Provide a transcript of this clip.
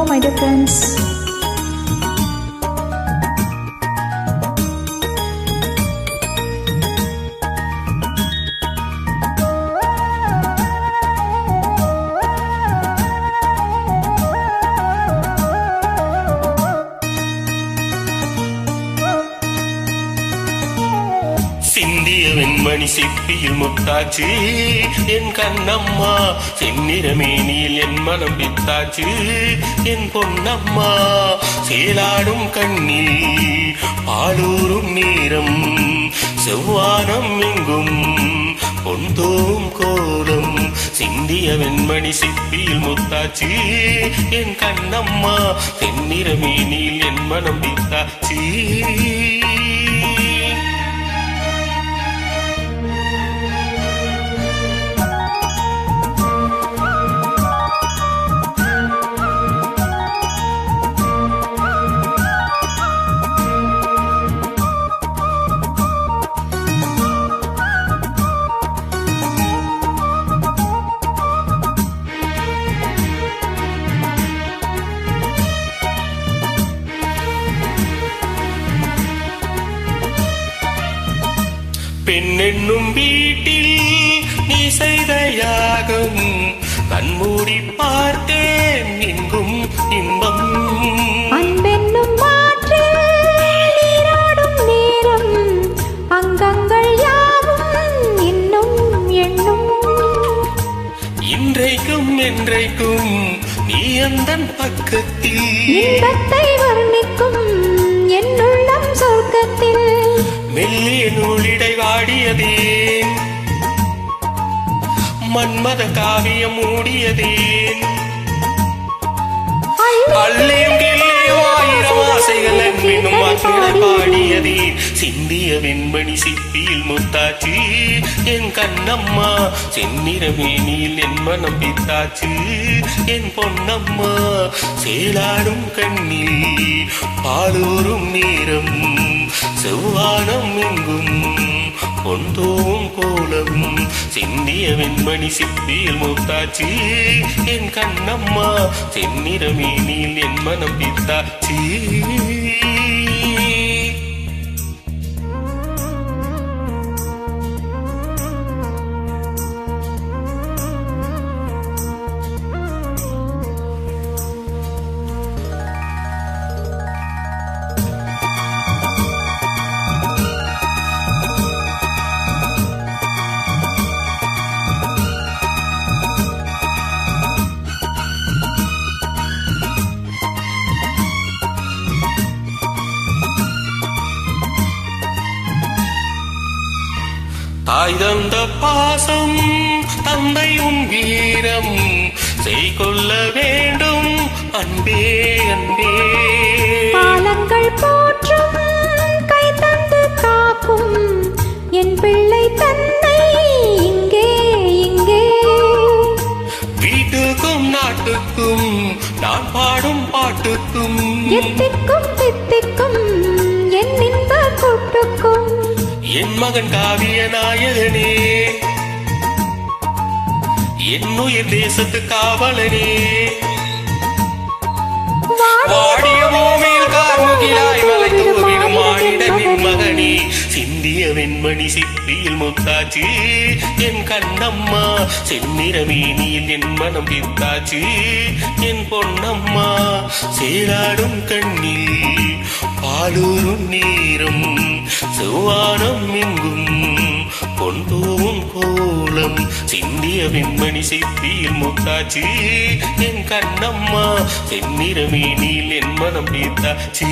Hello my dear friends. சிந்திய வெண்மணி சிப்பியில் முத்தாச்சு என் கண்ணம்மா, செந்நிறமேனியில் என் மனம் பித்தாச்சு என் பொன்னம்மா. சேலாடும் கண்ணில் பாலூரும் நேரம், செவ்வானம் எங்கும் பொன்தோம் கோலம். சிந்திய வெண்மணி சிப்பியில் முத்தாச்சு என் கண்ணம்மா, செந்நிறமேனியில் என் மனம் பித்தாச்சு. பெண்ணென்னும் வீட்டில் நீ செய்த யாகம், கண்மூடி பார்த்தேன் எங்கும் இன்பம். அன்பென்னும் மாற்றில் நீராடும் நேரம், அங்கங்கள் யாவும் இன்னும் எண்ணும். இன்றைக்கும் என்றைக்கும் நீ அந்தன் பக்கத்தில், இன்பத்தை வர்ணிக்கும் என்னுள்ளம் சொர்க்கத்தில். மெல்லிய நூலிடை வாடியதேன், மன்மத காவியம் மூடியதேன். அள்ளியும் கிள்ளியும் ஆயிரம் ஆசைகள் என்பினும் வார்த்தைகளை பாடியதே. சிந்திய வெண்மணி சிப்பியில் முத்தாச்சு என் கண்ணம்மா, செந்நிறமேனியில் என் மனம் பித்தாச்சு என் பொன்னம்மா. சேலாடும் கண்ணில் பாலூரும் நேரம், செவ்வானம் எங்கும் பொன்தோம் கோலம். சிந்திய வெண்மணி சிப்பியில் முத்தாச்சு என் கண்ணம்மா, செந்நிறமேனியில் என் மனம் பித்தாச்சு. தாய் தந்த பாசம் தந்தையும் வீரம், செய்கொள்ள வேண்டும் அன்பே அன்பே. பாலங்கள் போற்றும் கை தந்து காக்கும் என் பிள்ளை தன்னை இங்கே இங்கே. வீட்டுக்கும் நாட்டுக்கும் நான் பாடும் பாட்டுக்கும், எத்திக்கும் தித்திக்கும் என் இன்ப கூட்டுக்கும். என் மகன் காவிய நாயகனே, என்னுயிர் தேசத்து காவலனே. வாடிய பூமியில் கார்முகிலாய் மலைத்து விடும் மானிடனின் மகனே. சிந்திய வெண்மணி சிப்பியில் முத்தாச்சு என் கண்ணம்மா, செந்நிறமேனியில் என் மனம் பித்தாச்சு என் பொன்னம்மா. சேலாடும் கண்ணில் பாலூரும் நேரம், செவ்வானம் எங்கும் பொன்தோம் கோலம். சிந்திய வெண்மணி சிப்பியில் முத்தாச்சு என் கண்ணம்மா, செந்நிறமேனியில் என் மனம் பித்தாச்சு.